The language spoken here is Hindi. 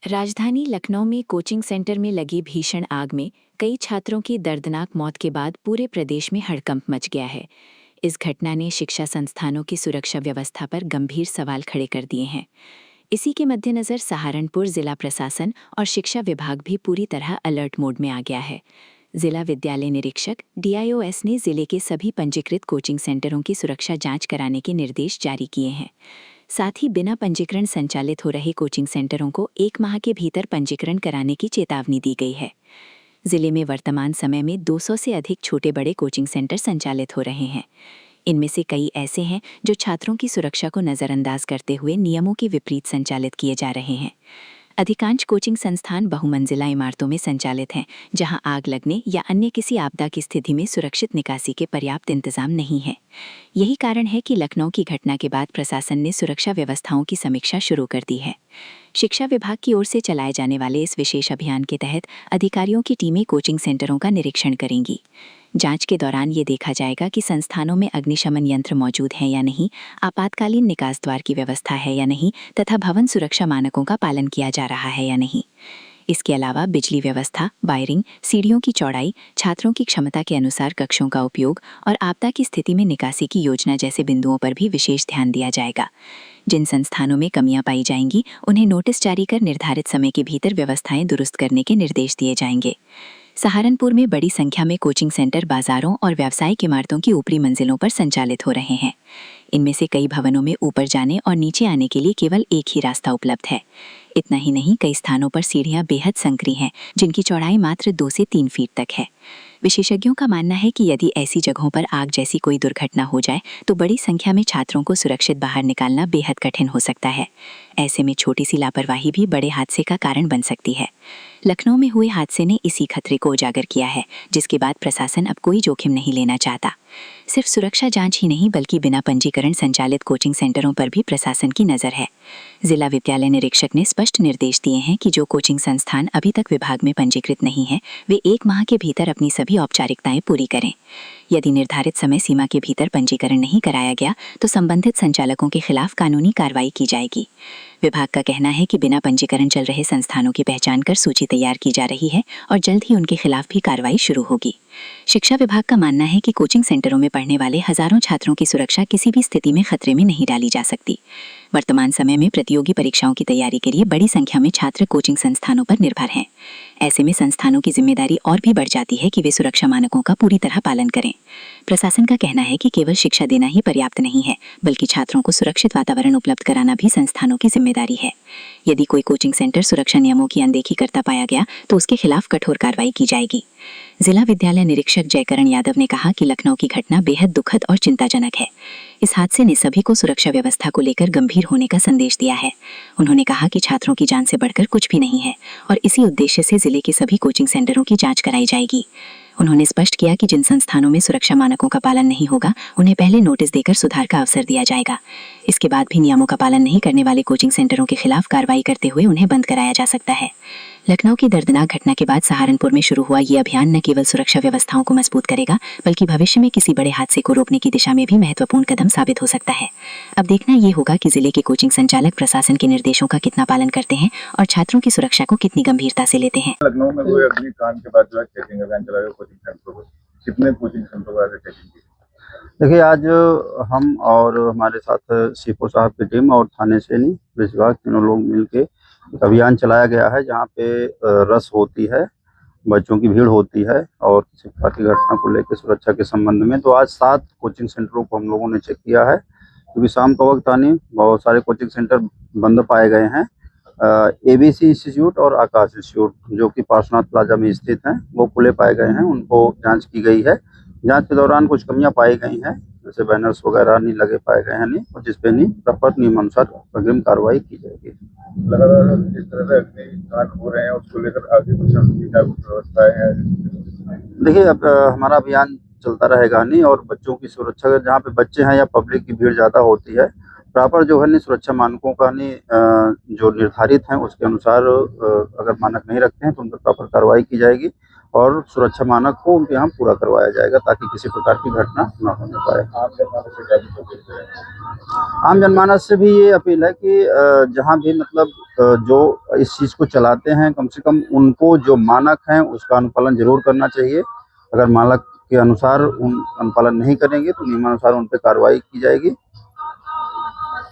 राजधानी लखनऊ में कोचिंग सेंटर में लगी भीषण आग में कई छात्रों की दर्दनाक मौत के बाद पूरे प्रदेश में हड़कंप मच गया है। इस घटना ने शिक्षा संस्थानों की सुरक्षा व्यवस्था पर गंभीर सवाल खड़े कर दिए हैं। इसी के मद्देनज़र सहारनपुर जिला प्रशासन और शिक्षा विभाग भी पूरी तरह अलर्ट मोड में आ गया है। जिला विद्यालय निरीक्षक DIOS ने जिले के सभी पंजीकृत कोचिंग सेंटरों की सुरक्षा जांच कराने के निर्देश जारी किए हैं। साथ ही बिना पंजीकरण संचालित हो रहे कोचिंग सेंटरों को 1 माह के भीतर पंजीकरण कराने की चेतावनी दी गई है। जिले में वर्तमान समय में 200 से अधिक छोटे बड़े कोचिंग सेंटर संचालित हो रहे हैं। इनमें से कई ऐसे हैं जो छात्रों की सुरक्षा को नज़रअंदाज करते हुए नियमों के विपरीत संचालित किए जा रहे हैं। अधिकांश कोचिंग संस्थान बहुमंजिला इमारतों में संचालित हैं, जहां आग लगने या अन्य किसी आपदा की स्थिति में सुरक्षित निकासी के पर्याप्त इंतजाम नहीं है। यही कारण है कि लखनऊ की घटना के बाद प्रशासन ने सुरक्षा व्यवस्थाओं की समीक्षा शुरू कर दी है। शिक्षा विभाग की ओर से चलाए जाने वाले इस विशेष अभियान के तहत अधिकारियों की टीमें कोचिंग सेंटरों का निरीक्षण करेंगी। जांच के दौरान ये देखा जाएगा कि संस्थानों में अग्निशमन यंत्र मौजूद हैं या नहीं, आपातकालीन निकास द्वार की व्यवस्था है या नहीं तथा भवन सुरक्षा मानकों का पालन किया जा रहा है या नहीं। इसके अलावा बिजली व्यवस्था, वायरिंग, सीढ़ियों की चौड़ाई, छात्रों की क्षमता के अनुसार कक्षों का उपयोग और आपदा की स्थिति में निकासी की योजना जैसे बिंदुओं पर भी विशेष ध्यान दिया जाएगा। जिन संस्थानों में कमियां पाई जाएंगी, उन्हें नोटिस जारी कर निर्धारित समय के भीतर व्यवस्थाएं दुरुस्त करने के निर्देश दिए जाएंगे। सहारनपुर में बड़ी संख्या में कोचिंग सेंटर बाजारों और व्यावसायिक इमारतों की ऊपरी मंजिलों पर संचालित हो रहे हैं। इनमें से कई भवनों में ऊपर जाने और नीचे आने के लिए केवल एक ही रास्ता उपलब्ध है। इतना ही नहीं, कई स्थानों पर सीढ़ियां बेहद संकरी हैं, जिनकी चौड़ाई मात्र 2 से 3 फीट तक है। विशेषज्ञों का मानना है कि यदि ऐसी जगहों पर आग जैसी कोई दुर्घटना हो जाए तो बड़ी संख्या में छात्रों को सुरक्षित बाहर निकालना बेहद कठिन हो सकता है। ऐसे में छोटी सी लापरवाही भी बड़े हादसे का कारण बन सकती है। लखनऊ में हुए हादसे ने इसी खतरे को उजागर किया है, जिसके बाद प्रशासन अब कोई जोखिम नहीं लेना चाहता। सिर्फ सुरक्षा जांच ही नहीं बल्कि बिना पंजीकरण संचालित कोचिंग सेंटरों पर भी प्रशासन की नज़र है। जिला विद्यालय निरीक्षक ने स्पष्ट निर्देश दिए हैं कि जो कोचिंग संस्थान अभी तक विभाग में पंजीकृत नहीं है, वे 1 माह के भीतर अपनी सभी औपचारिकताएं पूरी करें। यदि निर्धारित समय सीमा के भीतर पंजीकरण नहीं कराया गया तो संबंधित संचालकों के खिलाफ कानूनी कार्रवाई की जाएगी। विभाग का कहना है कि बिना पंजीकरण चल रहे संस्थानों की पहचान कर सूची तैयार की जा रही है और जल्द ही उनके खिलाफ भी कार्रवाई शुरू होगी। शिक्षा विभाग का मानना है कि कोचिंग सेंटरों में पढ़ने वाले हजारों छात्रों की सुरक्षा किसी भी स्थिति में खतरे में नहीं डाली जा सकती। वर्तमान समय में प्रतियोगी परीक्षाओं की तैयारी के लिए बड़ी संख्या में छात्र कोचिंग संस्थानों पर निर्भर हैं। ऐसे में संस्थानों की जिम्मेदारी और भी बढ़ जाती है कि वे सुरक्षा मानकों का पूरी तरह पालन करें। प्रशासन का कहना है कि केवल शिक्षा देना ही पर्याप्त नहीं है, बल्कि छात्रों को सुरक्षित वातावरण उपलब्ध कराना भी संस्थानों की जिम्मेदारी है। यदि कोई कोचिंग सेंटर सुरक्षा नियमों की अनदेखी करता पाया गया तो उसके खिलाफ कठोर कार्रवाई की जाएगी। जिला विद्यालय निरीक्षक जयकरण यादव ने कहा कि लखनऊ की घटना बेहद दुखद और चिंताजनक है। इस हादसे ने सभी को सुरक्षा व्यवस्था को लेकर गंभीर होने का संदेश दिया है। उन्होंने कहा कि छात्रों की जान से बढ़कर कुछ भी नहीं है और इसी उद्देश्य से जिले के सभी कोचिंग सेंटरों की जांच कराई जाएगी। उन्होंने स्पष्ट किया कि जिन संस्थानों में सुरक्षा मानकों का पालन नहीं होगा, उन्हें पहले नोटिस देकर सुधार का अवसर दिया जाएगा। इसके बाद भी नियमों का पालन नहीं करने वाले कोचिंग सेंटरों के खिलाफ कार्रवाई करते हुए उन्हें बंद कराया जा सकता है। लखनऊ की दर्दनाक घटना के बाद सहारनपुर में शुरू हुआ ये अभियान न केवल सुरक्षा व्यवस्थाओं को मजबूत करेगा, बल्कि भविष्य में किसी बड़े हादसे को रोकने की दिशा में भी महत्वपूर्ण कदम साबित हो सकता है। अब देखना ये होगा कि जिले के कोचिंग संचालक प्रशासन के निर्देशों का कितना पालन करते हैं और छात्रों की सुरक्षा को कितनी गंभीरता से लेते हैं। लखनऊ में हुए अग्निकांड के बाद जो है चेकिंग अभियान चलाया कोचिंग सेंटरों पर, कितने कोचिंग सेंटरों पर चेकिंग की? देखिए, आज हम और हमारे साथ सीपो साहब की टीम और थाने से नहीं पुलिस विभाग तीनों लोग मिलके एक अभियान चलाया गया है, जहाँ पे रश होती है, बच्चों की भीड़ होती है और किसी प्रकार की घटना को लेकर सुरक्षा के संबंध में। तो आज 7 कोचिंग सेंटरों को हम लोगों ने चेक किया है, क्योंकि शाम का वक्त था नहीं, बहुत सारे कोचिंग सेंटर बंद पाए गए हैं। ABC इंस्टीट्यूट और आकाश इंस्टीट्यूट जो कि पार्श्वनाथ प्लाजा में स्थित हैं, वो खुले पाए गए हैं। उनको जांच की गई है। जांच के दौरान कुछ कमियां पाई गई हैं, जैसे बैनर्स वगैरह नहीं लगे पाए गए हैं नहीं, और जिस पे नहीं प्रॉपर नियमानुसार अग्रिम कार्रवाई की जाएगी। लगातार जिस तरह से अग्निकांड हो रहे हैं उसको लेकर आगे प्रशासन की क्या कुछ व्यवस्थाएं हैं? देखिए, अब हमारा अभियान चलता रहेगा नहीं, और बच्चों की सुरक्षा, जहाँ पे बच्चे हैं या पब्लिक की भीड़ ज़्यादा होती है, प्रॉपर जो है नहीं सुरक्षा मानकों का नहीं जो निर्धारित हैं उसके अनुसार अगर मानक नहीं रखते हैं तो उन पर प्रॉपर कार्रवाई की जाएगी। और सुरक्षा मानक को उनके यहाँ पूरा करवाया जाएगा ताकि किसी प्रकार की घटना न होने पाए। आप जनमानस से क्या भी अपील करें? आम जनमानस से भी ये अपील है कि जहाँ भी मतलब जो इस चीज़ को चलाते हैं कम से कम उनको जो मानक हैं उसका अनुपालन जरूर करना चाहिए। अगर मानक के अनुसार उन अनुपालन नहीं करेंगे तो नियमानुसार उन पर कार्रवाई की जाएगी।